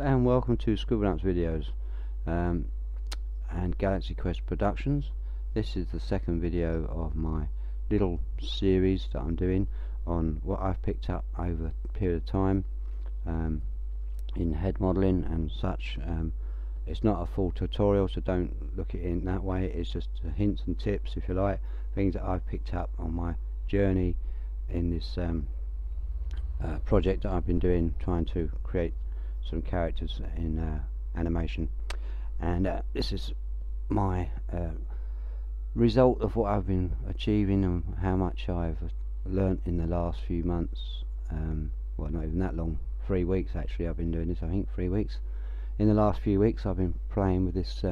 and welcome to Scribblenauts Videos and Galaxy Quest Productions. This is the second video of my little series that I'm doing on what I've picked up over a period of time in head modelling and such. It's not a full tutorial, so don't look at it in that way. It's just hints and tips, if you like, things that I've picked up on my journey in this project that I've been doing, trying to create some characters in animation. And this is my result of what I've been achieving and how much I've learnt in the last few months. Well, not even that long, 3 weeks actually I've been doing this. I think 3 weeks. In the last few weeks I've been playing with this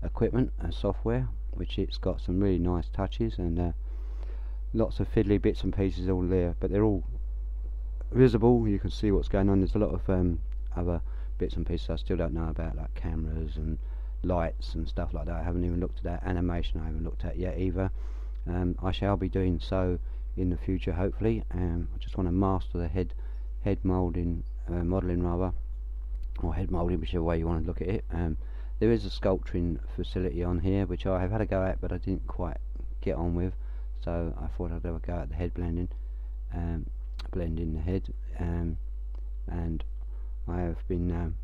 equipment and software, which it's got some really nice touches and lots of fiddly bits and pieces all there, but they're all visible. You can see what's going on. There's a lot of other bits and pieces I still don't know about, like cameras and lights and stuff like that. I haven't even looked at that. Animation I haven't looked at yet either. I shall be doing so in the future, hopefully. I just want to master the head modelling rather, or head modelling, whichever way you want to look at it. There is a sculpturing facility on here which I have had a go at, but I didn't quite get on with, so I thought I'd have a go at the head blending. Blend in the head, and I have been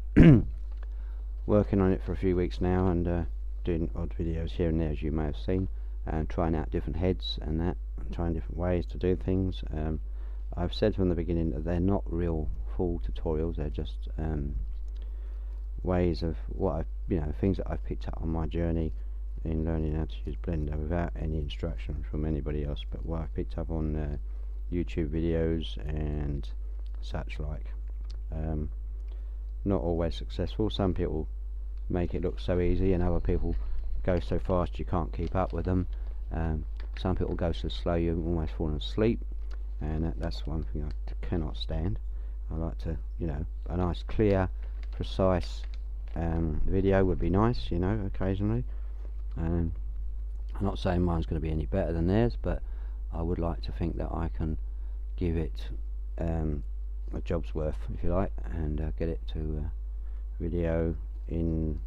working on it for a few weeks now, and doing odd videos here and there, as you may have seen, and trying out different heads and that, and trying different ways to do things. I've said from the beginning that they're not real full tutorials, they're just ways of what things that I've picked up on my journey in learning how to use Blender without any instruction from anybody else, but what I've picked up on YouTube videos and such like. Not always successful. Some people make it look so easy and other people go so fast you can't keep up with them. Some people go so slow you almost fall asleep, and that's one thing I cannot stand. I like to, a nice clear precise video would be nice, occasionally. I'm not saying mine's going to be any better than theirs, but I would like to think that I can give it a job's worth, if you like, and get it to video in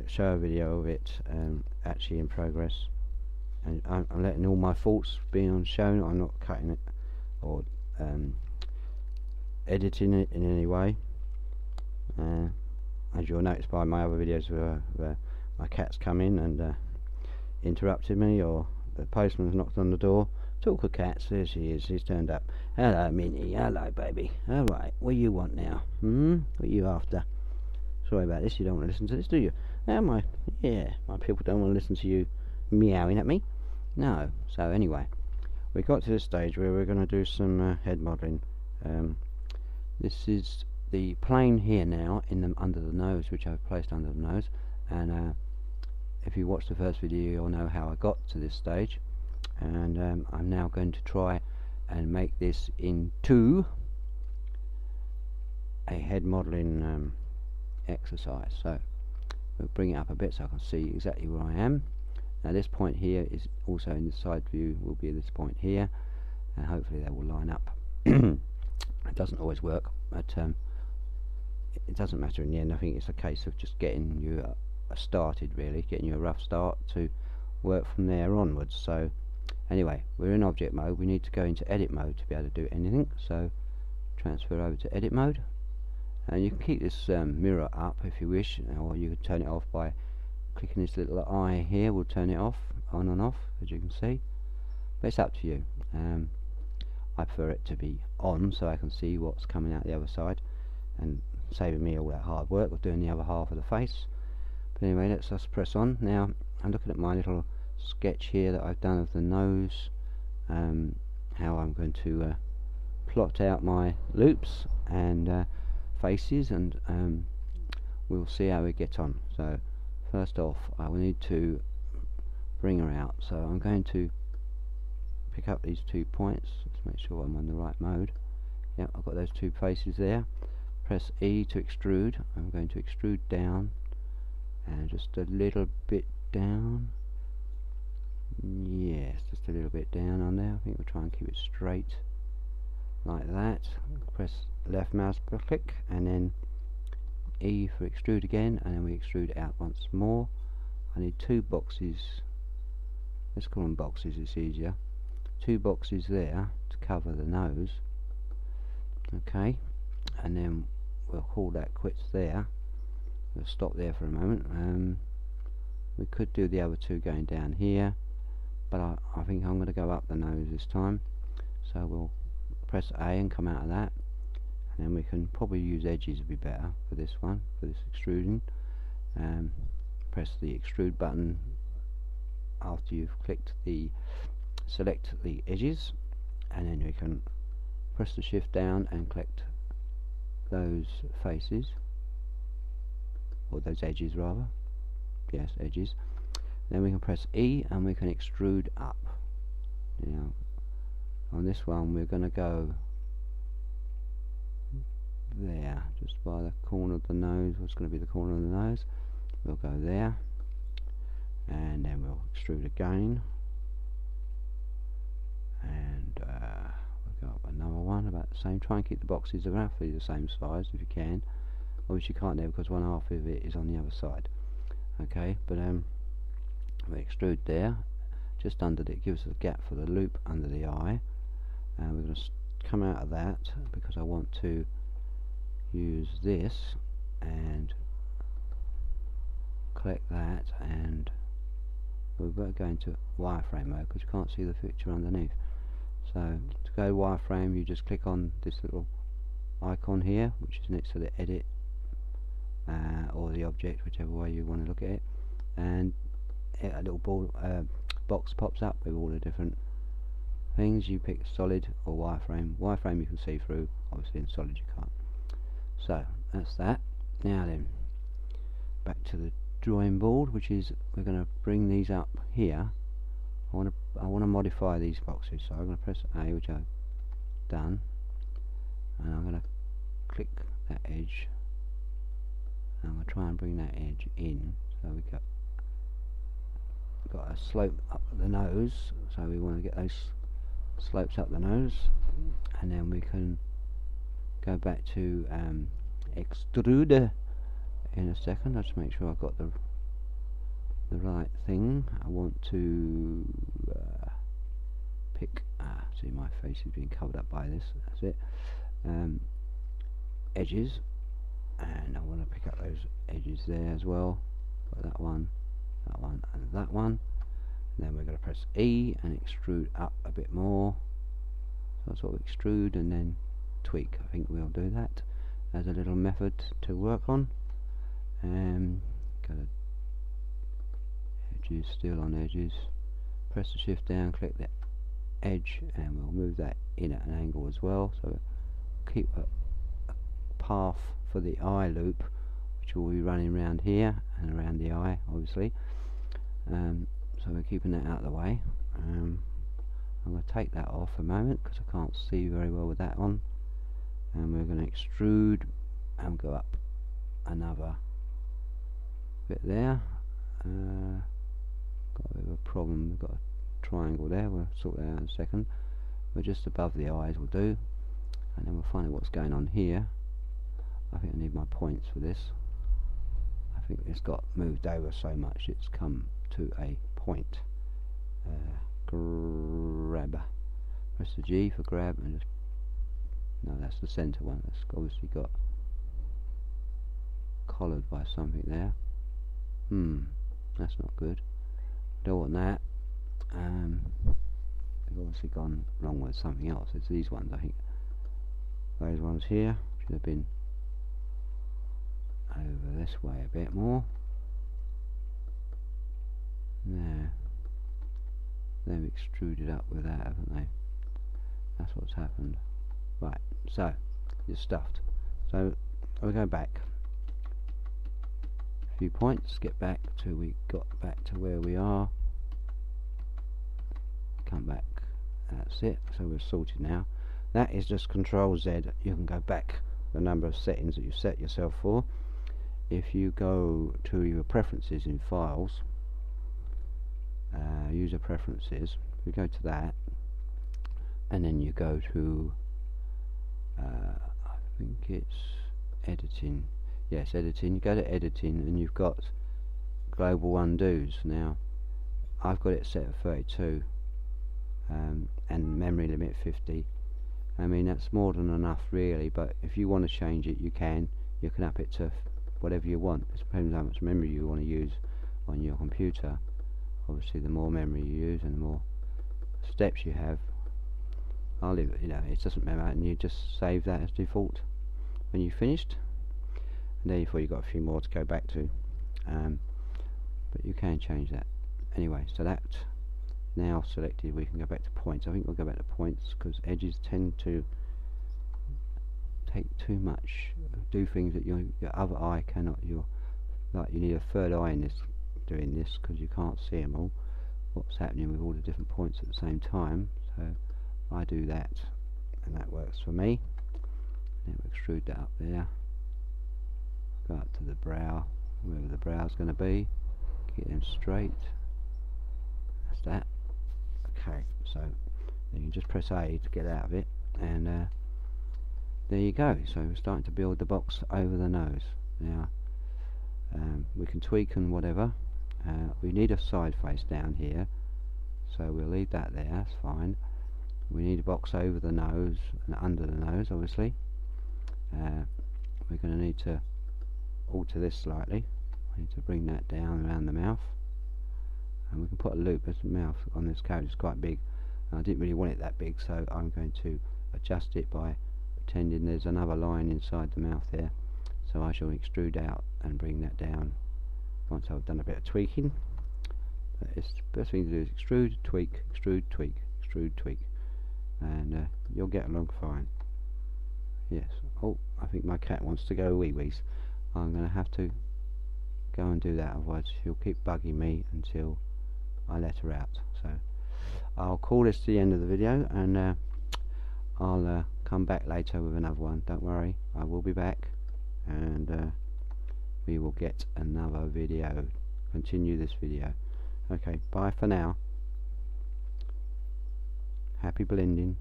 show a video of it actually in progress, and I'm letting all my faults be shown. I'm not cutting it or editing it in any way. As you'll notice by my other videos where my cat's come in and interrupted me, or the postman's knocked on the door. Talk of cats, there she is, she's turned up. Hello Minnie, hello baby. Alright, what do you want now? What are you after? Sorry about this, you don't want to listen to this, do you? My people don't want to listen to you meowing at me. No. So anyway, we got to the stage where we're going to do some head modelling. This is the plane here now under the nose, which I've placed under the nose, and if you watched the first video you'll know how I got to this stage. And I'm now going to try and make this into a head modelling exercise. So we'll bring it up a bit so I can see exactly where I am. Now this point here is also in the side view, will be this point here, and hopefully they will line up. It doesn't always work, but it doesn't matter in the end. I think it's a case of just getting you started, really, getting you a rough start to work from there onwards. So anyway, we're in object mode. We need to go into edit mode to be able to do anything, so transfer over to edit mode, and you can keep this mirror up if you wish, or you can turn it off by clicking this little eye here. Will turn it off, on and off, as you can see, but it's up to you. I prefer it to be on so I can see what's coming out the other side, and saving me all that hard work of doing the other half of the face. But anyway, let's just press on. Now I'm looking at my little sketch here that I've done of the nose, how I'm going to plot out my loops and faces, and we'll see how we get on. So first off, I will need to bring her out, so I'm going to pick up these 2 points. Let's make sure I'm on the right mode. Yep, I've got those 2 faces there. Press E to extrude. I'm going to extrude down and just a little bit down. Yes, just a little bit down on there. I think we'll try and keep it straight like that. Press left mouse click and then E for extrude again, and then we extrude it out once more. I need 2 boxes, let's call them boxes, it's easier. 2 boxes there to cover the nose. Okay, and then we'll call that quits there. We'll stop there for a moment. We could do the other 2 going down here, but I think I'm going to go up the nose this time. So we'll press A and come out of that, and then we can probably use edges would be better for this one, for this extruding. Press the extrude button after you've clicked select the edges, and then we can press the shift down and collect those faces, or those edges rather, yes, edges. Then we can press E and we can extrude up. Now on this one we're going to go there, just by the corner of the nose. What's going to be the corner of the nose? We'll go there, and then we'll extrude again, and we'll go up another one about the same. Try and keep the boxes roughly the same size if you can. Obviously you can't there because one half of it is on the other side. Okay, but we extrude there, just under it gives us a gap for the loop under the eye, and we're going to come out of that because I want to use this and collect that, and we're going to wireframe mode because you can't see the picture underneath. So to go wireframe, you just click on this little icon here, which is next to the edit or the object, whichever way you want to look at it, and a little box pops up with all the different things. You pick solid or wireframe. Wireframe you can see through, obviously in solid you can't. So that's that. Now then, back to the drawing board, which is we're going to bring these up here. I want to modify these boxes, so I'm going to press A, which I've done, and I'm going to click that edge, and I'm going to try and bring that edge in. So we got a slope up the nose, so we want to get those slopes up the nose, and then we can go back to extrude in a second. I'll just make sure I've got the right thing. I want to pick, see my face is being covered up by this, that's it, edges, and I want to pick up those edges there as well. Got that one, and that one. And then we're going to press E and extrude up a bit more. So sort of extrude and then tweak. I think we'll do that as a little method to work on. Got edges, still on edges. Press the shift down, click the edge, and we'll move that in at an angle as well. So keep a path for the eye loop, which will be running around here and around the eye, obviously. So we're keeping that out of the way. I'm going to take that off a moment because I can't see very well with that on, and we're going to extrude and go up another bit there. Got a bit of a problem, we've got a triangle there, we'll sort that out in a second. We're just above the eyes will do, and then we'll find out what's going on here. I think I need my points for this. I think it's got moved over so much it's come to a point. Grab. Press the G for grab, and just, no, that's the center one. That's obviously got collared by something there. That's not good. Don't want that. They've obviously gone wrong with something else. It's these ones, I think. Those ones here should have been over this way a bit more. There. They've extruded up with that, haven't they? That's what's happened. Right, so it's stuffed. So we'll go back a few points, get back till we got back to where we are. Come back. That's it. So we're sorted now. That is just Control Z. You can go back the number of settings that you set yourself for. If you go to your preferences in files, user preferences, you go to that, and then you go to I think it's editing. yes, editing. Go to editing and you've got global undos. Now I've got it set at 32 and memory limit 50. I mean, that's more than enough really, but if you want to change it, you can up it to whatever you want. It depends how much memory you want to use on your computer. Obviously the more memory you use and the more steps you have, I'll leave it, it doesn't matter, and you just save that as default when you've finished, and therefore you've got a few more to go back to, but you can change that anyway. So that now selected, we can go back to points. I think we'll go back to points because edges tend to take too much, do things that your other eye cannot. You need a third eye in this, doing this, because you can't see them all, what's happening with all the different points at the same time. So I do that, and that works for me. Then we'll extrude that up there, go up to the brow, wherever the brow is going to be, get them straight. That's that. Okay, so you can just press A to get out of it, and there you go. So we're starting to build the box over the nose. Now we can tweak and whatever. We need a side face down here, so we'll leave that there, that's fine. We need a box over the nose and under the nose, obviously. We're going to need to alter this slightly. I need to bring that down around the mouth, and we can put a loop, as the mouth on this character is quite big, and I didn't really want it that big, so I'm going to adjust it by pretending there's another line inside the mouth there. So I shall extrude out and bring that down once I've done a bit of tweaking. It's the best thing to do is extrude, tweak, extrude, tweak, extrude, tweak, and you'll get along fine. Yes. Oh, I think my cat wants to go wee-wees. I'm going to have to go and do that, otherwise she'll keep bugging me until I let her out. So I'll call this the end of the video, and I'll come back later with another one. Don't worry, I will be back, and we will get another video, continue this video. Okay, bye for now. Happy blending.